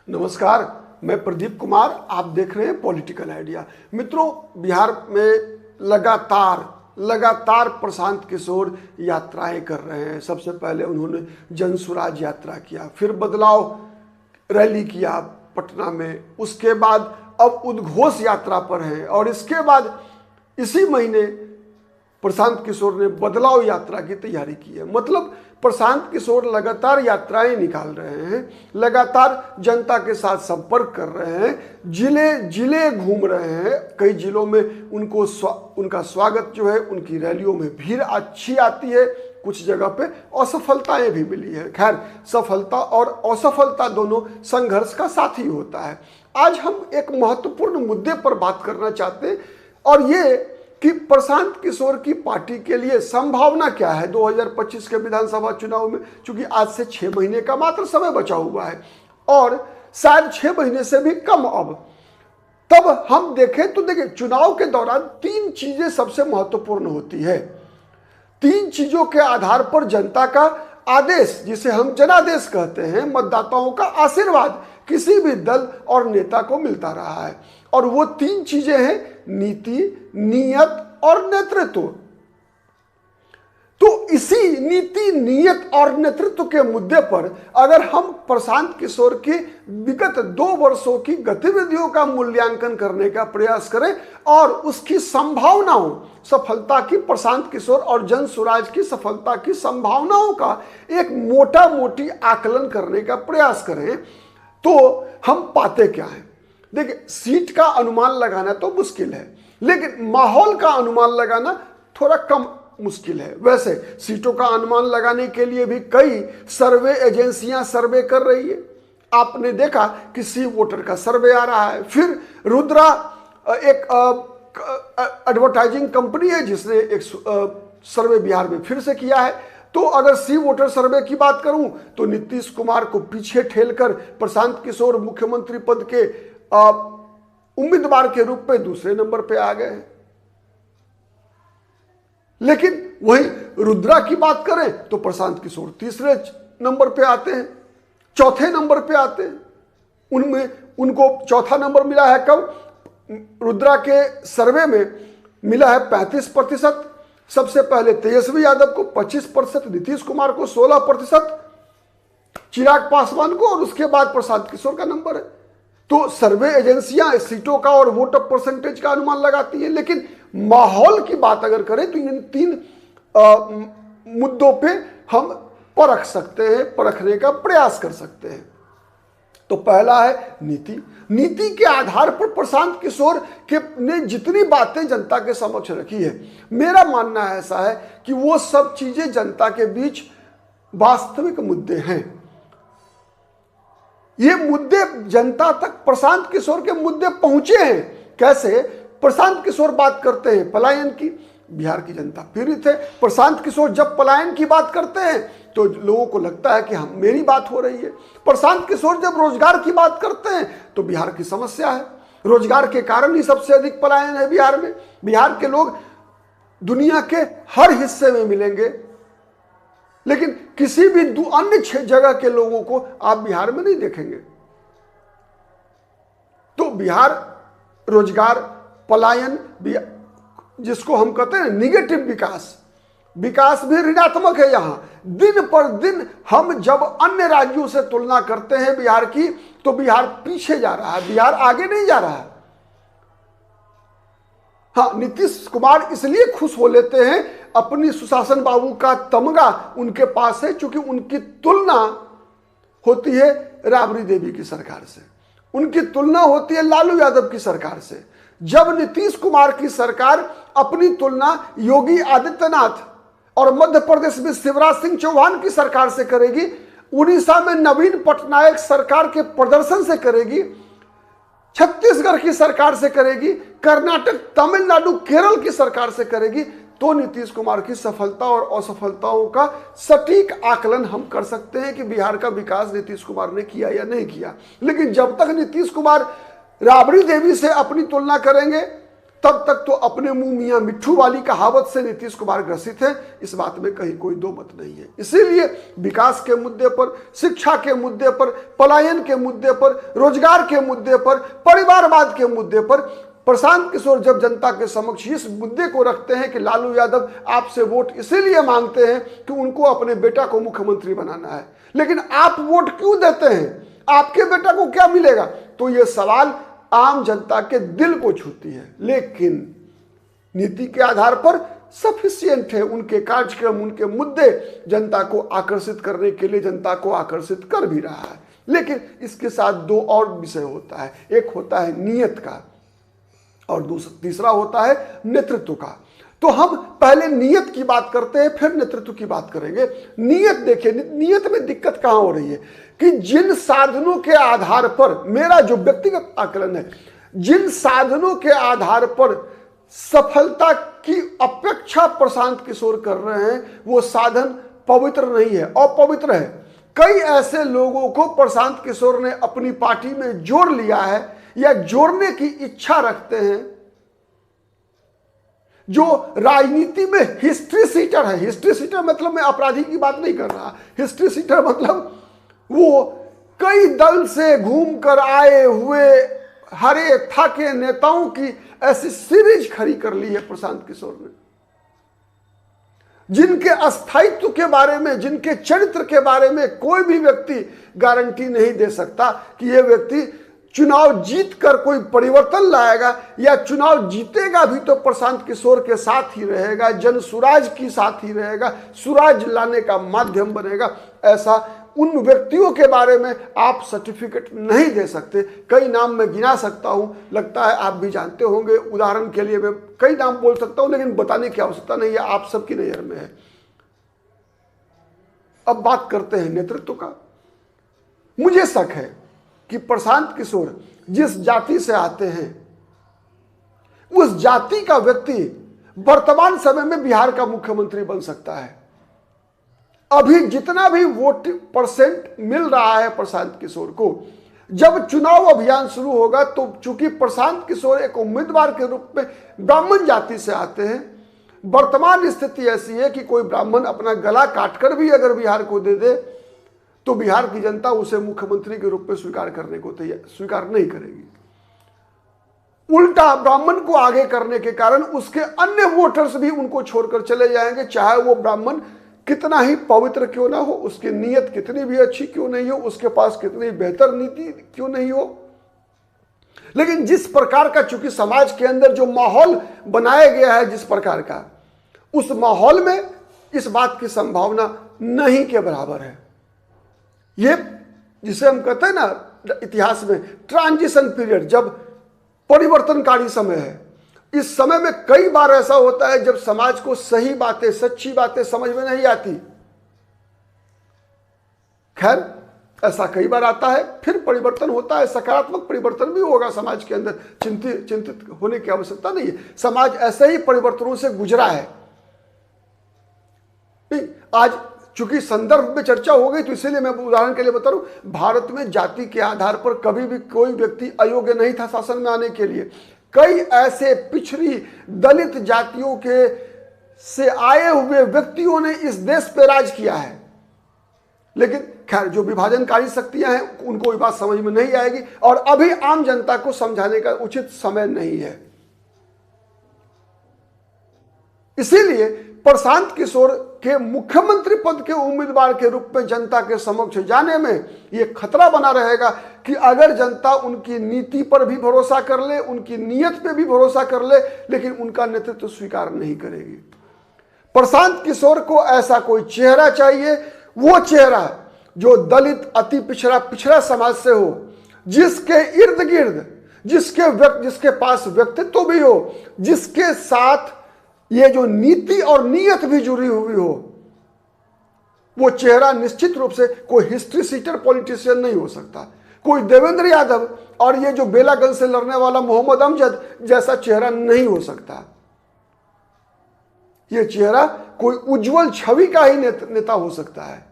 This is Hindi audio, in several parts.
नमस्कार, मैं प्रदीप कुमार। आप देख रहे हैं पॉलिटिकल आइडिया। मित्रों, बिहार में लगातार प्रशांत किशोर यात्राएं कर रहे हैं। सबसे पहले उन्होंने जन स्वराज यात्रा किया, फिर बदलाव रैली किया पटना में, उसके बाद अब उद्घोष यात्रा पर हैं और इसके बाद इसी महीने प्रशांत किशोर ने बदलाव यात्रा की तैयारी की है। मतलब प्रशांत किशोर लगातार यात्राएं निकाल रहे हैं, लगातार जनता के साथ संपर्क कर रहे हैं, जिले घूम रहे हैं। कई जिलों में उनका स्वागत जो है, उनकी रैलियों में भीड़ अच्छी आती है, कुछ जगह पे असफलताएं भी मिली है। खैर, सफलता और असफलता दोनों संघर्ष का साथी होता है। आज हम एक महत्वपूर्ण मुद्दे पर बात करना चाहते हैं और ये कि प्रशांत किशोर की पार्टी के लिए संभावना क्या है 2025 के विधानसभा चुनाव में। चूंकि आज से 6 महीने का मात्र समय बचा हुआ है और शायद 6 महीने से भी कम। अब तब हम देखें तो देखिए, चुनाव के दौरान 3 चीजें सबसे महत्वपूर्ण होती है। 3 चीजों के आधार पर जनता का आदेश, जिसे हम जनादेश कहते हैं, मतदाताओं का आशीर्वाद किसी भी दल और नेता को मिलता रहा है। और वो 3 चीजें हैं: नीति, नियत और नेतृत्व। तो इसी नीति, नियत और नेतृत्व के मुद्दे पर अगर हम प्रशांत किशोर की विगत 2 वर्षों की गतिविधियों का मूल्यांकन करने का प्रयास करें और उसकी संभावनाओं, सफलता की, प्रशांत किशोर और जन स्वराज की सफलता की संभावनाओं का एक मोटी आकलन करने का प्रयास करें, तो हम पाते क्या है। देखिए, सीट का अनुमान लगाना तो मुश्किल है, लेकिन माहौल का अनुमान लगाना थोड़ा कम मुश्किल है। वैसे सीटों का अनुमान लगाने के लिए भी कई सर्वे एजेंसियां सर्वे कर रही है। आपने देखा कि सी वोटर का सर्वे आ रहा है, फिर रुद्रा एक एडवर्टाइजिंग कंपनी है जिसने एक सर्वे बिहार में फिर से किया है। तो अगर सी वोटर सर्वे की बात करूं तो नीतीश कुमार को पीछे ठेलकर प्रशांत किशोर मुख्यमंत्री पद के उम्मीदवार के रूप में दूसरे नंबर पे आ गए हैं। लेकिन वही रुद्रा की बात करें तो प्रशांत किशोर तीसरे नंबर पे आते हैं, चौथे नंबर पे आते हैं। उनमें उनको चौथा नंबर मिला है कब? रुद्रा के सर्वे में मिला है 35%। सबसे पहले तेजस्वी यादव को 25%, नीतीश कुमार को 16%, चिराग पासवान को, और उसके बाद प्रशांत किशोर का नंबर है। तो सर्वे एजेंसियां सीटों का और वोट परसेंटेज का अनुमान लगाती हैं, लेकिन माहौल की बात अगर करें तो इन 3 मुद्दों पे हम परख सकते हैं, परखने का प्रयास कर सकते हैं। तो पहला है नीति। नीति के आधार पर प्रशांत किशोर ने जितनी बातें जनता के समक्ष रखी है, मेरा मानना ऐसा है कि वो सब चीजें जनता के बीच वास्तविक मुद्दे हैं। ये मुद्दे जनता तक प्रशांत किशोर के मुद्दे पहुंचे हैं। कैसे? प्रशांत किशोर बात करते हैं पलायन की, बिहार की जनता पीड़ित है। प्रशांत किशोर जब पलायन की बात करते हैं तो लोगों को लगता है कि हम, मेरी बात हो रही है। प्रशांत किशोर जब रोजगार की बात करते हैं तो बिहार की समस्या है, रोजगार के कारण ही सबसे अधिक पलायन है बिहार में। बिहार के लोग दुनिया के हर हिस्से में मिलेंगे, लेकिन किसी भी अन्य जगह के लोगों को आप बिहार में नहीं देखेंगे। तो बिहार रोजगार, पलायन, जिसको हम कहते हैं निगेटिव विकास भी ऋणात्मक है। यहां दिन पर दिन हम जब अन्य राज्यों से तुलना करते हैं बिहार की, तो बिहार पीछे जा रहा है, बिहार आगे नहीं जा रहा है। हाँ, नीतीश कुमार इसलिए खुश हो लेते हैं, अपनी सुशासन बाबू का तमगा उनके पास है, क्योंकि उनकी तुलना होती है राबड़ी देवी की सरकार से, उनकी तुलना होती है लालू यादव की सरकार से। जब नीतीश कुमार की सरकार अपनी तुलना योगी आदित्यनाथ और मध्य प्रदेश में शिवराज सिंह चौहान की सरकार से करेगी, उड़ीसा में नवीन पटनायक सरकार के प्रदर्शन से करेगी, छत्तीसगढ़ की सरकार से करेगी, कर्नाटक, तमिलनाडु, केरल की सरकार से करेगी, तो नीतीश कुमार की सफलता और असफलताओं का सटीक आकलन हम कर सकते हैं कि बिहार का विकास नीतीश कुमार ने किया या नहीं किया। लेकिन जब तक नीतीश कुमार राबड़ी देवी से अपनी तुलना करेंगे, तब तक तो अपने मुंह मियां मिट्ठू वाली कहावत से नीतीश कुमार ग्रसित है, इस बात में कहीं कोई दो मत नहीं है। इसीलिए विकास के मुद्दे पर, शिक्षा के मुद्दे पर, पलायन के मुद्दे पर, रोजगार के मुद्दे पर, परिवारवाद के मुद्दे पर प्रशांत किशोर जब जनता के समक्ष इस मुद्दे को रखते हैं कि लालू यादव आपसे वोट इसीलिए मांगते हैं कि उनको अपने बेटा को मुख्यमंत्री बनाना है, लेकिन आप वोट क्यों देते हैं, आपके बेटा को क्या मिलेगा, तो यह सवाल आम जनता के दिल को छूती है। लेकिन नीति के आधार पर सफिशिएंट है, उनके कार्यक्रम, उनके मुद्दे जनता को आकर्षित करने के लिए जनता को आकर्षित कर भी रहा है। लेकिन इसके साथ दो और विषय होता है, एक होता है नियत का और तीसरा होता है नेतृत्व का। तो हम पहले नियत की बात करते हैं, फिर नेतृत्व की बात करेंगे। नियत देखिए, नियत में दिक्कत कहां हो रही है कि जिन साधनों के आधार पर, मेरा जो व्यक्तिगत आकलन है, जिन साधनों के आधार पर सफलता की अपेक्षा प्रशांत किशोर कर रहे हैं वो साधन पवित्र नहीं है, अपवित्र है। कई ऐसे लोगों को प्रशांत किशोर ने अपनी पार्टी में जोड़ लिया है या जोड़ने की इच्छा रखते हैं, जो राजनीति में हिस्ट्री सीटर है। हिस्ट्री सीटर मतलब मैं अपराधी की बात नहीं कर रहा, हिस्ट्री सीटर मतलब वो कई दल से घूमकर आए हुए हरे थाके नेताओं की ऐसी सीरीज खड़ी कर ली है प्रशांत किशोर ने, जिनके अस्थायित्व के बारे में, जिनके चरित्र के बारे में कोई भी व्यक्ति गारंटी नहीं दे सकता कि यह व्यक्ति चुनाव जीतकर कोई परिवर्तन लाएगा, या चुनाव जीतेगा भी तो प्रशांत किशोर के साथ ही रहेगा, जन सुराज की साथ ही रहेगा, सुराज लाने का माध्यम बनेगा। ऐसा उन व्यक्तियों के बारे में आप सर्टिफिकेट नहीं दे सकते। कई नाम मैं गिना सकता हूं, लगता है आप भी जानते होंगे। उदाहरण के लिए मैं कई नाम बोल सकता हूं, लेकिन बताने की आवश्यकता नहीं है, आप सबकी नजर में है। अब बात करते हैं नेतृत्व का। मुझे शक है कि प्रशांत किशोर जिस जाति से आते हैं उस जाति का व्यक्ति वर्तमान समय में बिहार का मुख्यमंत्री बन सकता है। अभी जितना भी वोट परसेंट मिल रहा है प्रशांत किशोर को, जब चुनाव अभियान शुरू होगा तो चूंकि प्रशांत किशोर एक उम्मीदवार के रूप में ब्राह्मण जाति से आते हैं, वर्तमान स्थिति ऐसी है कि कोई ब्राह्मण अपना गला काटकर भी अगर बिहार को दे दे तो बिहार की जनता उसे मुख्यमंत्री के रूप में स्वीकार नहीं करेगी। उल्टा ब्राह्मण को आगे करने के कारण उसके अन्य वोटर्स भी उनको छोड़कर चले जाएंगे, चाहे वो ब्राह्मण कितना ही पवित्र क्यों ना हो, उसकी नीयत कितनी भी अच्छी क्यों नहीं हो, उसके पास कितनी बेहतर नीति क्यों नहीं हो। लेकिन जिस प्रकार का चूंकि समाज के अंदर जो माहौल बनाया गया है, जिस प्रकार का, उस माहौल में इस बात की संभावना नहीं के बराबर है। ये जिसे हम कहते हैं ना इतिहास में ट्रांजिशन पीरियड, जब परिवर्तनकारी समय है, इस समय में कई बार ऐसा होता है जब समाज को सही बातें, सच्ची बातें समझ में नहीं आती। खैर ऐसा कई बार आता है, फिर परिवर्तन होता है, सकारात्मक परिवर्तन भी होगा समाज के अंदर, चिंतित होने की आवश्यकता नहीं है। समाज ऐसे ही परिवर्तनों से गुजरा है। नहीं, आज चूंकि संदर्भ में चर्चा हो गई तो इसीलिए मैं उदाहरण के लिए बता रहा हूं, भारत में जाति के आधार पर कभी भी कोई व्यक्ति अयोग्य नहीं था शासन में आने के लिए। कई ऐसे पिछड़ी दलित जातियों के से आए हुए व्यक्तियों ने इस देश पे राज किया है। लेकिन खैर जो विभाजनकारी शक्तियां हैं उनको ये बात समझ में नहीं आएगी, और अभी आम जनता को समझाने का उचित समय नहीं है। इसीलिए प्रशांत किशोर के मुख्यमंत्री पद के उम्मीदवार के रूप में जनता के समक्ष जाने में यह खतरा बना रहेगा कि अगर जनता उनकी नीति पर भी भरोसा कर ले, उनकी नीयत पे भी भरोसा कर ले, लेकिन उनका नेतृत्व स्वीकार नहीं करेगी। प्रशांत किशोर को ऐसा कोई चेहरा चाहिए, वो चेहरा जो दलित, अति पिछड़ा समाज से हो, जिसके इर्द गिर्द, जिसके पास व्यक्तित्व भी हो, जिसके साथ ये जो नीति और नीयत भी जुड़ी हुई हो। वो चेहरा निश्चित रूप से कोई हिस्ट्री सीटर पॉलिटिशियन नहीं हो सकता, कोई देवेंद्र यादव और ये जो बेलागंज से लड़ने वाला मोहम्मद अमजद जैसा चेहरा नहीं हो सकता। ये चेहरा कोई उज्जवल छवि का ही नेता हो सकता है।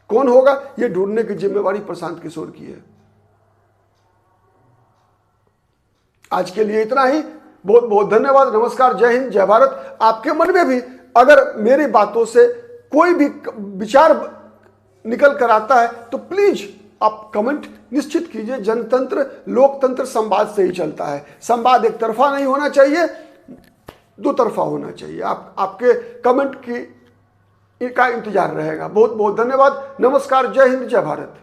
कौन होगा, ये ढूंढने की जिम्मेवारी प्रशांत किशोर की है। आज के लिए इतना ही। बहुत बहुत धन्यवाद। नमस्कार, जय हिंद, जय भारत। आपके मन में भी अगर मेरी बातों से कोई भी विचार निकल कर आता है तो प्लीज आप कमेंट निश्चित कीजिए। जनतंत्र, लोकतंत्र संवाद से ही चलता है। संवाद एक तरफा नहीं होना चाहिए, दो तरफा होना चाहिए। आपके कमेंट की का इंतजार रहेगा। बहुत बहुत धन्यवाद। नमस्कार, जय हिंद, जय भारत।